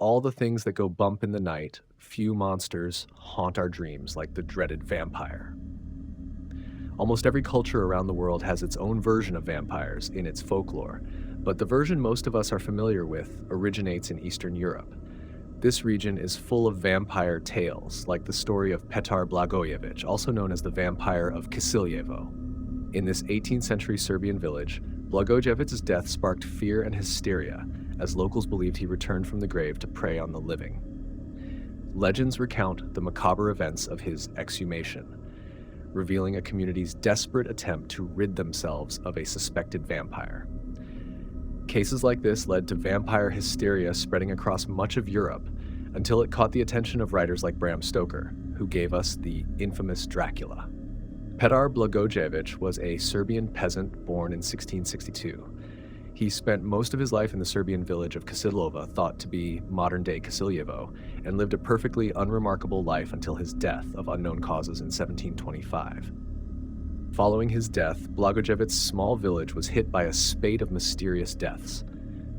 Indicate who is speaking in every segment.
Speaker 1: all the things that go bump in the night, few monsters haunt our dreams like the dreaded vampire. Almost every culture around the world has its own version of vampires in its folklore, but the version most of us are familiar with originates in Eastern Europe. This region is full of vampire tales, like the story of Petar Blagojevich, also known as the Vampire of Kisiljevo. In this 18th century Serbian village, Blagojevich's death sparked fear and hysteria, as locals believed he returned from the grave to prey on the living. Legends recount the macabre events of his exhumation, revealing a community's desperate attempt to rid themselves of a suspected vampire. Cases like this led to vampire hysteria spreading across much of Europe until it caught the attention of writers like Bram Stoker, who gave us the infamous Dracula. Petar Blagojevich was a Serbian peasant born in 1662. He spent most of his life in the Serbian village of Kisilova, thought to be modern-day Kisiljevo, and lived a perfectly unremarkable life until his death of unknown causes in 1725. Following his death, Blagojevich's small village was hit by a spate of mysterious deaths.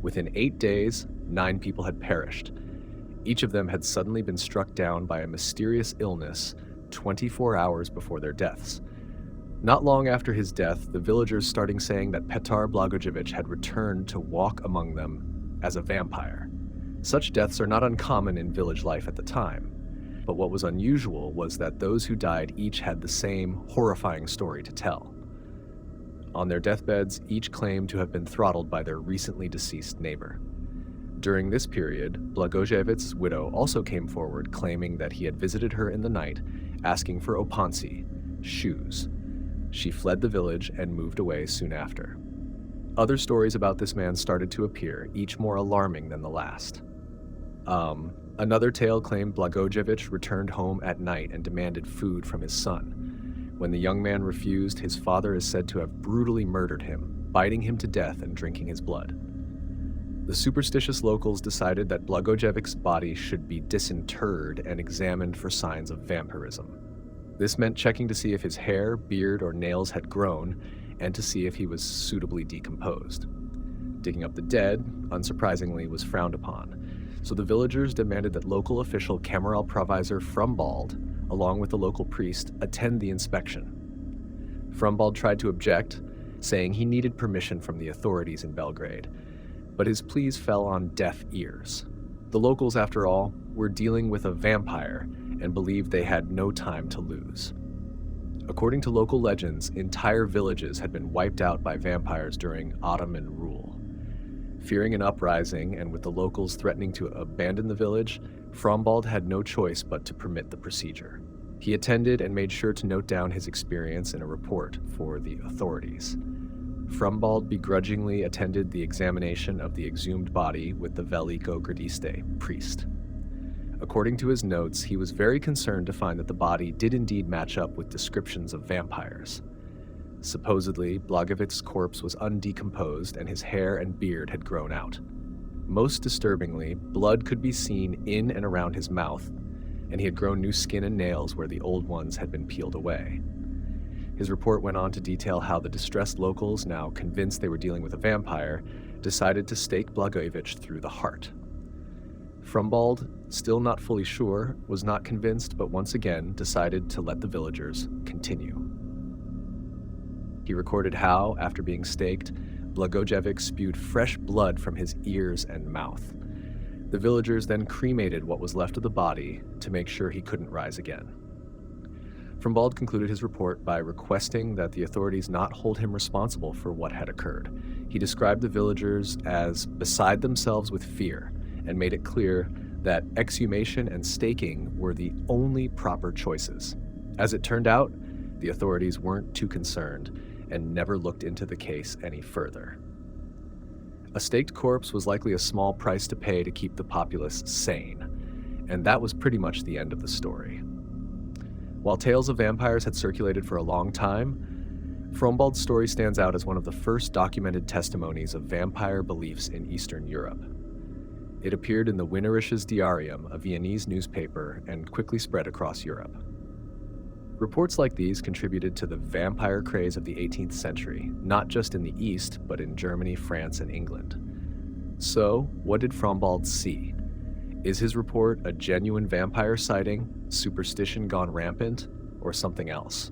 Speaker 1: Within 8 days, 9 people had perished. Each of them had suddenly been struck down by a mysterious illness 24 hours before their deaths. Not long after his death, the villagers started saying that Petar Blagojevich had returned to walk among them as a vampire. Such deaths are not uncommon in village life at the time. But what was unusual was that those who died each had the same horrifying story to tell. On their deathbeds, each claimed to have been throttled by their recently deceased neighbor. During this period, Blagojevich's widow also came forward claiming that he had visited her in the night, asking for opanci, shoes. She fled the village and moved away soon after. Other stories about this man started to appear, each more alarming than the last. Another tale claimed Blagojevich returned home at night and demanded food from his son. When the young man refused, his father is said to have brutally murdered him, biting him to death and drinking his blood. The superstitious locals decided that Blagojevich's body should be disinterred and examined for signs of vampirism. This meant checking to see if his hair, beard, or nails had grown, and to see if he was suitably decomposed. Digging up the dead, unsurprisingly, was frowned upon. So the villagers demanded that local official Cameral Provisor Frumbald, along with the local priest, attend the inspection. Frumbald tried to object, saying he needed permission from the authorities in Belgrade, but his pleas fell on deaf ears. The locals, after all, were dealing with a vampire and believed they had no time to lose. According to local legends, entire villages had been wiped out by vampires during Ottoman rule. Fearing an uprising, and with the locals threatening to abandon the village, Frumbald had no choice but to permit the procedure. He attended and made sure to note down his experience in a report for the authorities. Frumbald begrudgingly attended the examination of the exhumed body with the Veliko Gradiste priest. According to his notes, he was very concerned to find that the body did indeed match up with descriptions of vampires. Supposedly, Blagojevich's corpse was undecomposed and his hair and beard had grown out. Most disturbingly, blood could be seen in and around his mouth, and he had grown new skin and nails where the old ones had been peeled away. His report went on to detail how the distressed locals, now convinced they were dealing with a vampire, decided to stake Blagojevich through the heart. Frumbald, still not fully sure, was not convinced, but once again decided to let the villagers continue. He recorded how, after being staked, Blagojevich spewed fresh blood from his ears and mouth. The villagers then cremated what was left of the body to make sure he couldn't rise again. Frumbald concluded his report by requesting that the authorities not hold him responsible for what had occurred. He described the villagers as beside themselves with fear and made it clear that exhumation and staking were the only proper choices. As it turned out, the authorities weren't too concerned and never looked into the case any further. A staked corpse was likely a small price to pay to keep the populace sane, and that was pretty much the end of the story. While tales of vampires had circulated for a long time, Frumbald's story stands out as one of the first documented testimonies of vampire beliefs in Eastern Europe. It appeared in the Wienerisches Diarium, a Viennese newspaper, and quickly spread across Europe. Reports like these contributed to the vampire craze of the 18th century, not just in the East, but in Germany, France, and England. So, what did Frumbald see? Is his report a genuine vampire sighting, superstition gone rampant, or something else?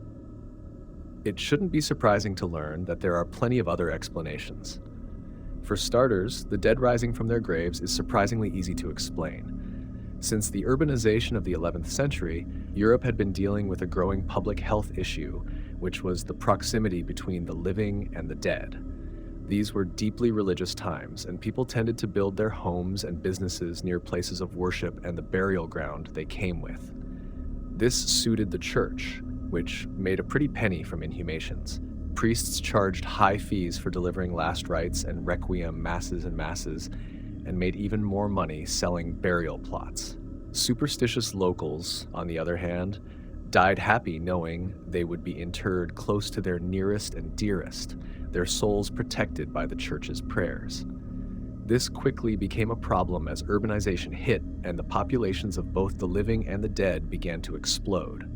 Speaker 1: It shouldn't be surprising to learn that there are plenty of other explanations. For starters, the dead rising from their graves is surprisingly easy to explain. Since the urbanization of the 11th century, Europe had been dealing with a growing public health issue, which was the proximity between the living and the dead. These were deeply religious times, and people tended to build their homes and businesses near places of worship and the burial ground they came with. This suited the church, which made a pretty penny from inhumations. Priests charged high fees for delivering last rites and requiem masses and masses, and made even more money selling burial plots. Superstitious locals, on the other hand, died happy knowing they would be interred close to their nearest and dearest, their souls protected by the church's prayers. This quickly became a problem as urbanization hit and the populations of both the living and the dead began to explode.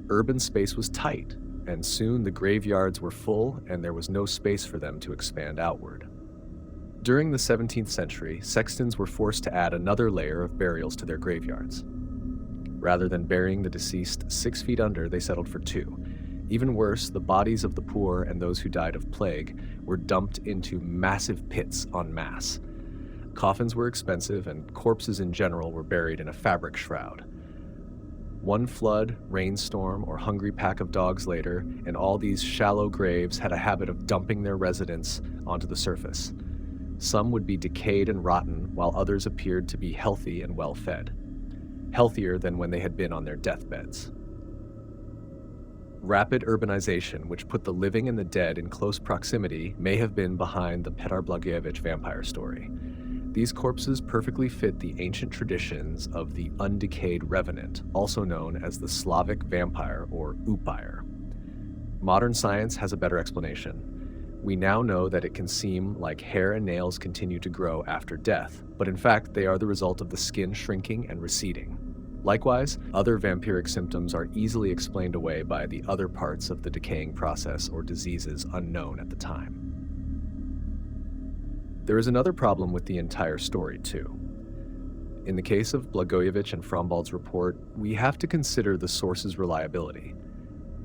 Speaker 1: Urban space was tight, and soon the graveyards were full and there was no space for them to expand outward. During the 17th century, sextons were forced to add another layer of burials to their graveyards. Rather than burying the deceased 6 feet under, they settled for 2. Even worse, the bodies of the poor and those who died of plague were dumped into massive pits en masse. Coffins were expensive, and corpses in general were buried in a fabric shroud. One flood, rainstorm, or hungry pack of dogs later, and all these shallow graves had a habit of dumping their residents onto the surface. Some would be decayed and rotten, while others appeared to be healthy and well-fed. Healthier than when they had been on their deathbeds. Rapid urbanization, which put the living and the dead in close proximity, may have been behind the Petar Blagojevich vampire story. These corpses perfectly fit the ancient traditions of the undecayed revenant, also known as the Slavic vampire or upire. Modern science has a better explanation. We now know that it can seem like hair and nails continue to grow after death, but in fact they are the result of the skin shrinking and receding. Likewise, other vampiric symptoms are easily explained away by the other parts of the decaying process or diseases unknown at the time. There is another problem with the entire story, too. In the case of Blagojevich and Frombald's report, we have to consider the source's reliability.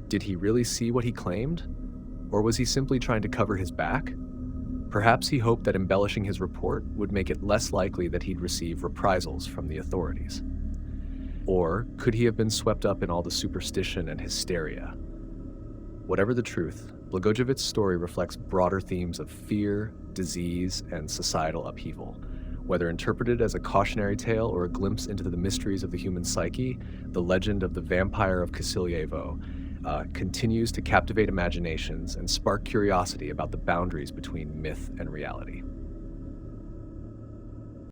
Speaker 1: Did he really see what he claimed? Or was he simply trying to cover his back? Perhaps he hoped that embellishing his report would make it less likely that he'd receive reprisals from the authorities. Or could he have been swept up in all the superstition and hysteria? Whatever the truth, Blagojevich's story reflects broader themes of fear, disease, and societal upheaval. Whether interpreted as a cautionary tale or a glimpse into the mysteries of the human psyche, the legend of the vampire of Kisilyevo continues to captivate imaginations and spark curiosity about the boundaries between myth and reality.